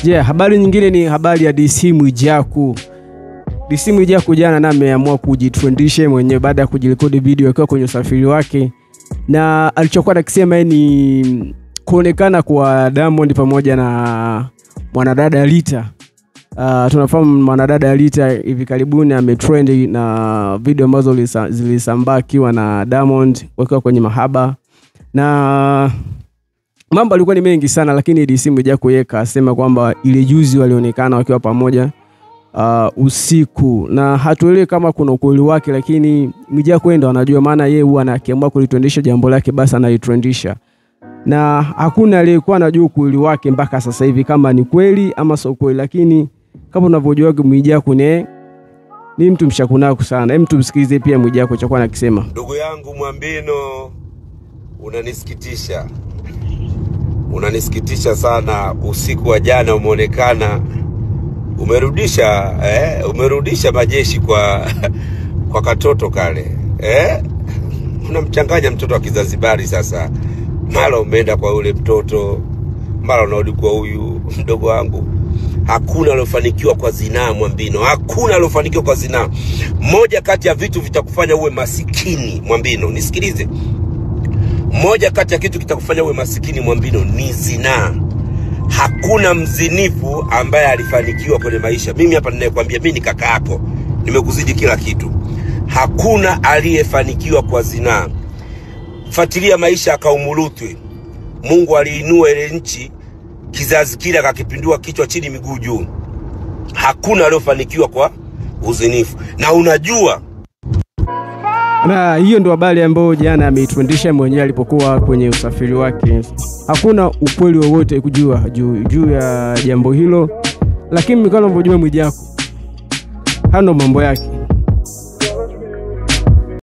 Habari nyingine ni habari ya DC Mwijaku. DC Mwijaku jana na ameamua kujitrendisha mwenyewe baada ya kujirekodi video akiwa kwenye usafiri wake, na alichokuwa akisema ni kuonekana kwa Diamond pamoja na mwanadada Lita. Tunafahamu mwanadada Lita hivi karibuni ametrend na video ambazo zilisambaa akiwa na Diamond wakiwa kwenye mahaba, na mambo alikuwa ni mengi sana, lakini DC Mwijaku yeye akasema kwamba ile juzi walionekana wakiwa pamoja usiku, na hatuelewi kama kuna ukweli wake, lakini Mwijaku ndo anajua, maana yeye huwa anakiamua kulitrendisha jambo lake basi analitrendisha, na hakuna aliyekuwa anajua ukweli wake mpaka sasa hivi kama ni kweli ama sio kweli. Lakini kama unavyojua Mwijaku ni mtu mshakunaku sana. Hem, tumsikilize pia Mwijaku chakuwa anakisema. Ndugu yangu Mwambino, unanisikitisha sana. Usiku wa jana umeonekana umerudisha majeshi kwa katoto kale. Unamchanganya mtoto wa Kizanzibari sasa. Mara umeenda kwa ule mtoto, mara unarudi kwa huyu mdogo wangu. Hakuna alofanikiwa kwa zinaa Mwambino. Hakuna alofanikiwa kwa zinaa. Moja kati ya vitu vitakufanya uwe masikini Mwambino, nisikilize. Moja kati ya kitu kitakufanya uwe masikini Mwambino ni zinaa. Hakuna mzinifu ambaye alifanikiwa kwenye maisha. Mimi hapa ninayekwambia, mimi ni kaka yako, nimekuzidi kila kitu. Hakuna aliyefanikiwa kwa zinaa. Fuatilia maisha ya Kaumulutwi. Mungu aliinua ile nchi, kizazi kile akakipindua kichwa chini miguu juu. Hakuna aliyofanikiwa kwa uzinifu. Na unajua, na hiyo ndo habari ambayo jana ameitundisha mwenyewe alipokuwa kwenye usafiri wake. Hakuna ukweli wowote kujua juu ya jambo hilo, lakini kama unavyojua Mwijaku hano mambo yake.